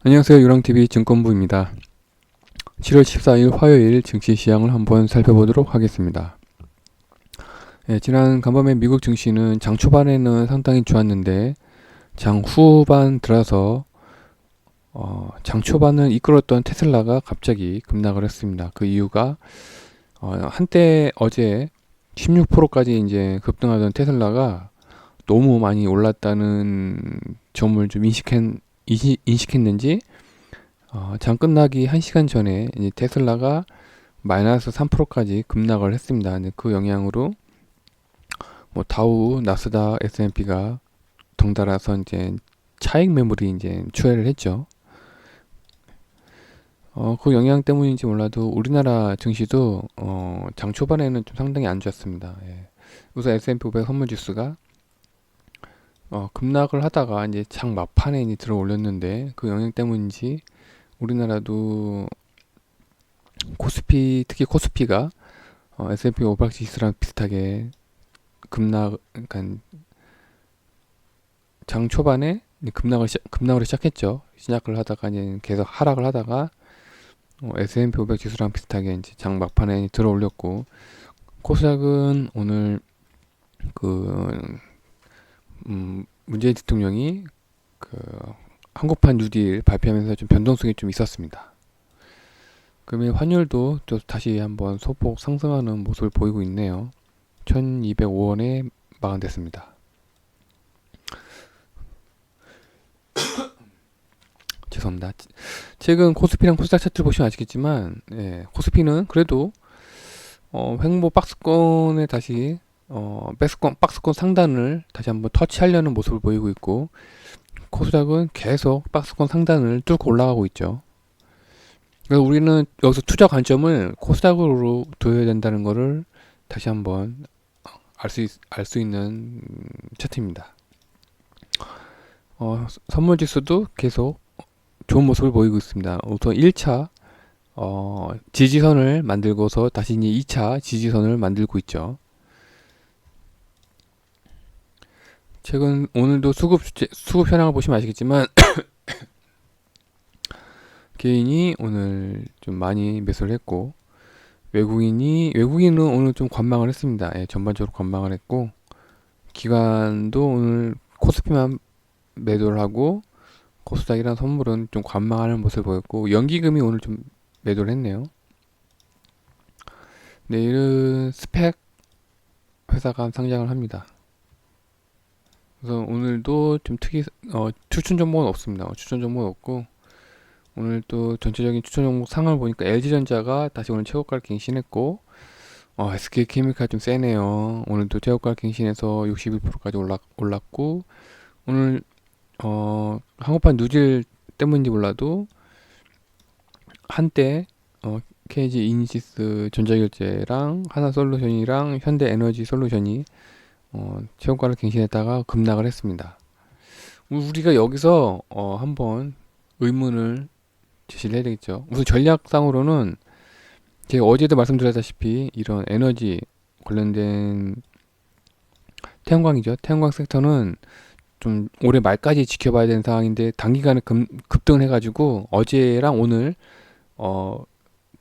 안녕하세요. 유랑TV 증권부입니다. 7월 14일 화요일 증시 시황을 한번 살펴보도록 하겠습니다. 지난 간밤에 미국 증시는 장 초반에는 상당히 좋았는데 장 후반 들어서 장 초반을 이끌었던 테슬라가 갑자기 급락을 했습니다. 그 이유가 한때 어제 16%까지 이제 급등하던 테슬라가 너무 많이 올랐다는 점을 좀 인식했는지 장 끝나기 1시간 전에 이제 테슬라가 마이너스 3%까지 급락을 했습니다. 근데 그 영향으로 뭐 다우, 나스닥, S&P가 덩달아서 이제 차익 매물이 이제 추월을 했죠. 그 영향 때문인지 몰라도 우리나라 증시도 장 초반에는 좀 상당히 안 좋았습니다. 우선 S&P 500 선물 지수가 급락을 하다가 이제 장 막판에 이제 들어 올렸는데 그 영향 때문인지 우리나라도 코스피, 특히 코스피가 S&P 500 지수랑 비슷하게 그러니까 장 초반에 급락을 시작했죠. 시작을 하다가 이제 계속 하락을 하다가 S&P 500 지수랑 비슷하게 이제 장 막판에 들어 올렸고, 코스닥은 오늘 문재인 대통령이 한국판 뉴딜 발표하면서 좀 변동성이 좀 있었습니다. 그러면 환율도 또 다시 한번 소폭 상승하는 모습을 보이고 있네요. 1205원에 마감됐습니다. 죄송합니다. 최근 코스피랑 코스닥 차트를 보시면 아시겠지만 코스피는 그래도 횡보 박스권에 다시 박스권 상단을 다시 한번 터치하려는 모습을 보이고 있고, 코스닥은 계속 박스권 상단을 뚫고 올라가고 있죠. 그래서 우리는 여기서 투자 관점을 코스닥으로 둬야 된다는 것을 다시 한번 알 수 있는 차트입니다. 선물 지수도 계속 좋은 모습을 보이고 있습니다. 우선 1차 지지선을 만들고서 다시 이제 2차 지지선을 만들고 있죠. 최근 오늘도 수급 현황을 보시면 아시겠지만 개인이 오늘 좀 많이 매수를 했고, 외국인은 오늘 좀 관망을 했습니다. 전반적으로 관망을 했고, 기관도 오늘 코스피만 매도를 하고 코스닥이랑 선물은 좀 관망하는 모습을 보였고, 연기금이 오늘 좀 매도를 했네요. 내일은 스펙 회사가 상장을 합니다. 그래서 오늘도 좀 추천 종목은 없습니다. 추천 종목은 없고, 오늘 또 전체적인 추천 종목 상을 보니까 LG전자가 다시 오늘 최고가를 갱신했고, SK케미칼 좀 세네요. 오늘도 최고가를 갱신해서 61%까지 올랐고, 오늘 한국판 누질 때문인지 몰라도 한때 KG 이니시스 전자결제랑 하나솔루션이랑 현대에너지솔루션이 최고가를 갱신했다가 급락을 했습니다. 우리가 여기서 한번 의문을 제시를 해야 되겠죠. 우선 전략상으로는 제가 어제도 말씀드렸다시피 이런 에너지 관련된 태양광이죠. 태양광 섹터는 좀 올해 말까지 지켜봐야 되는 상황인데, 단기간에 급등을 해가지고 어제랑 오늘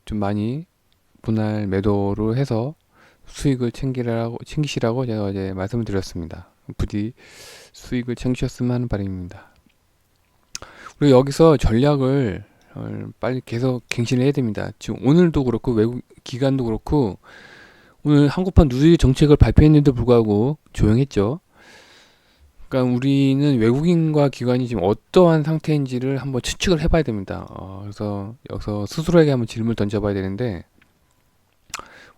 좀 많이 분할 매도를 해서 수익을 챙기시라고 제가 어제 말씀을 드렸습니다. 부디 수익을 챙기셨으면 하는 바람입니다. 그리고 여기서 전략을 빨리 계속 갱신을 해야 됩니다. 지금 오늘도 그렇고 외국 기관도 그렇고 오늘 한국판 누질 정책을 발표했는데도 불구하고 조용했죠. 그러니까 우리는 외국인과 기관이 지금 어떠한 상태인지를 한번 추측을 해봐야 됩니다. 그래서 여기서 스스로에게 한번 질문을 던져봐야 되는데,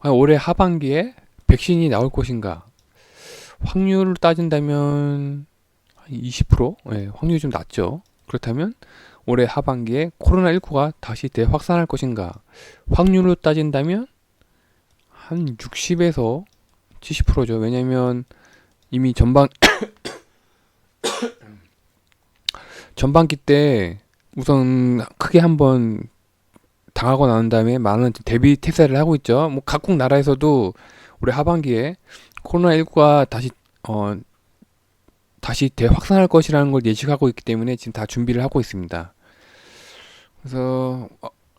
올해 하반기에 백신이 나올 것인가? 확률을 따진다면 20%? 확률이 좀 낮죠. 그렇다면 올해 하반기에 코로나19가 다시 대확산할 것인가? 확률로 따진다면 한 60에서 70%죠. 왜냐면 이미 전반기 때 우선 크게 한번 당하고 난 다음에 많은 대비 태세를 하고 있죠. 뭐 각국 나라에서도 올해 하반기에 코로나19가 다시 대확산할 것이라는 걸 예측하고 있기 때문에 지금 다 준비를 하고 있습니다. 그래서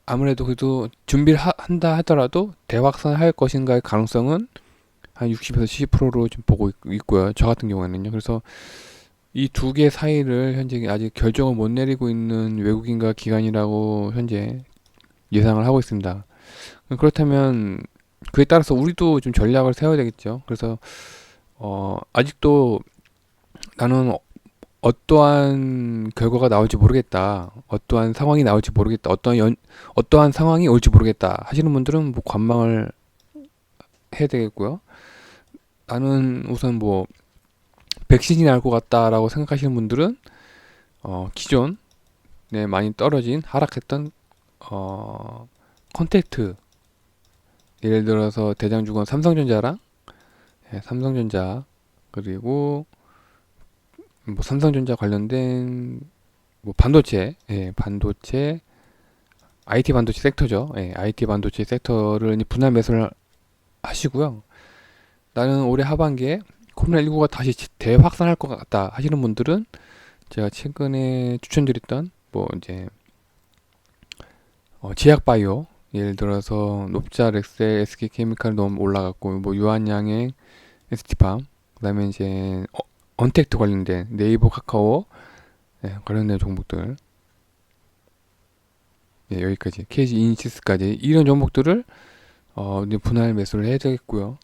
아무래도 그래도 준비를 한다 하더라도 대확산할 것인가의 가능성은 한 60에서 70%로 좀 보고 있고요. 저 같은 경우에는요. 그래서 이 두 개 사이를 현재 아직 결정을 못 내리고 있는 외국인과 기관이라고 현재 예상을 하고 있습니다. 그렇다면 그에 따라서 우리도 좀 전략을 세워야 되겠죠. 그래서 아직도 나는 어떠한 결과가 나올지 모르겠다. 어떠한 상황이 나올지 모르겠다. 어떠한 상황이 올지 모르겠다. 하시는 분들은 뭐 관망을 해야 되겠고요. 나는 우선 뭐 백신이 나올 것 같다라고 생각하시는 분들은 기존에 많이 떨어진 하락했던 컨택트, 예를 들어서 대장주건 삼성전자랑 삼성전자, 그리고 뭐 삼성전자 관련된 뭐 반도체, 반도체, IT 반도체 섹터죠. IT 반도체 섹터를 분할 매수를 하시고요. 나는 올해 하반기에 코로나19가 다시 대확산할 것 같다 하시는 분들은 제가 최근에 추천드렸던 뭐 이제 제약바이오, 예를 들어서 녹자렉셀, SK케미칼 너무 올라갔고, 뭐 유한양행, ST팜, 그다음에 이제 언택트 관련된 네이버, 카카오, 관련된 종목들, 여기까지 KG 이니시스까지 이런 종목들을 이제 분할 매수를 해야 되겠고요.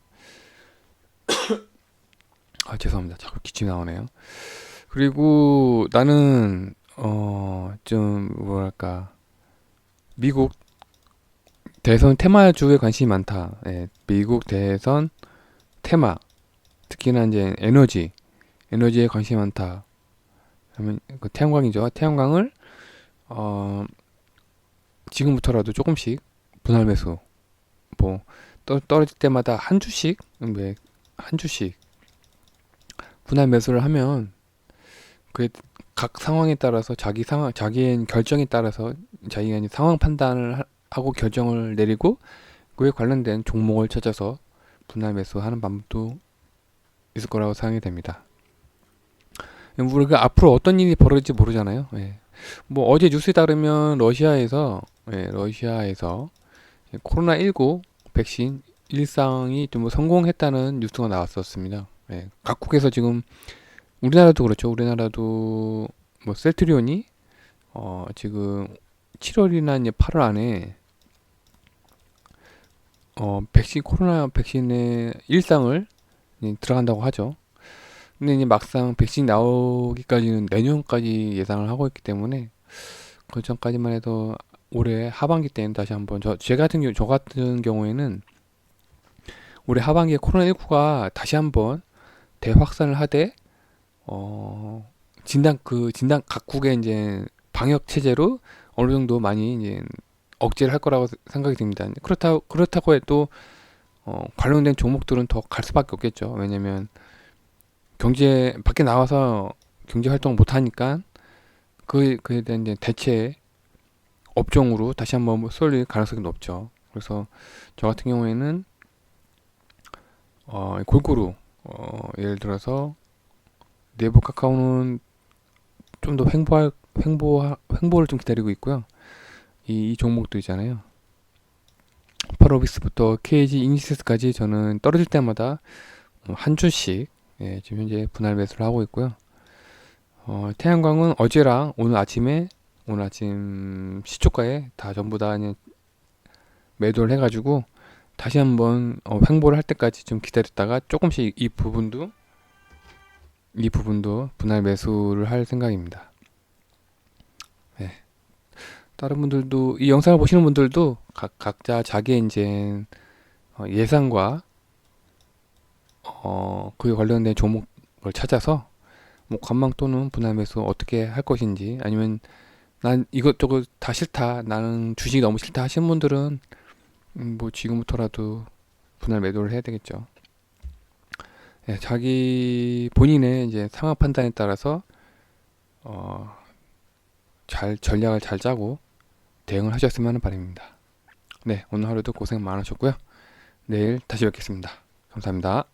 죄송합니다. 자꾸 기침이 나오네요. 그리고 나는 좀 뭐랄까, 미국 대선 테마주에 관심이 많다. 미국 대선 테마, 특히나 이제 에너지에 관심이 많다. 그러면 그 태양광이죠. 태양광을 지금부터라도 조금씩 분할 매수, 뭐 떨어질 때마다 한 주씩, 한 주씩 분할 매수를 하면 그 각 상황에 따라서 자기의 결정에 따라서 자기가 이제 상황 판단을 하고 결정을 내리고 그에 관련된 종목을 찾아서 분할 매수하는 방법도 있을 거라고 생각이 됩니다. 우리가 앞으로 어떤 일이 벌어질지 모르잖아요. 뭐 어제 뉴스에 따르면 러시아에서 코로나19 백신 일상이 좀 성공했다는 뉴스가 나왔었습니다. 각국에서 지금 우리나라도 그렇죠. 우리나라도 뭐 셀트리온이 지금 7월이나 이제 8월 안에 코로나 백신의 일상을 들어간다고 하죠. 근데 이제 막상 백신이 나오기까지는 내년까지 예상을 하고 있기 때문에 그 전까지만 해도 올해 하반기 때는 다시 한번 저 같은 경우에는 올해 하반기에 코로나19가 다시 한번 대확산을 하되 진단 각국의 이제 방역 체제로 어느 정도 많이 이제 억제를 할 거라고 생각이 듭니다. 그렇다고 해도 관련된 종목들은 더 갈 수밖에 없겠죠. 왜냐면 경제 밖에 나와서 경제 활동을 못 하니까 그에 대한 이제 대체 업종으로 다시 한번 쏠릴 가능성이 높죠. 그래서 저 같은 경우에는 골고루 예를 들어서 네이버, 카카오는 좀 더 횡보를 좀 기다리고 있고요. 이 종목들 있잖아요. 파로빅스부터 KG 이니시스까지 저는 떨어질 때마다 한 주씩 지금 현재 분할 매수를 하고 있고요. 태양광은 어제랑 오늘 아침 시초가에 다 전부 다 그냥 매도를 해가지고 다시 한번 횡보를 할 때까지 좀 기다렸다가 조금씩 이 부분도 분할 매수를 할 생각입니다. 다른 분들도 이 영상을 보시는 분들도 각자 자기의 이제 예상과 그에 관련된 종목을 찾아서 뭐 관망 또는 분할 매수 어떻게 할 것인지, 아니면 난 이것저것 다 싫다, 나는 주식이 너무 싫다 하시는 분들은 뭐 지금부터라도 분할 매도를 해야 되겠죠. 자기 본인의 이제 상황 판단에 따라서 전략을 잘 짜고 대응을 하셨으면 하는 바람입니다. 오늘 하루도 고생 많으셨고요. 내일 다시 뵙겠습니다. 감사합니다.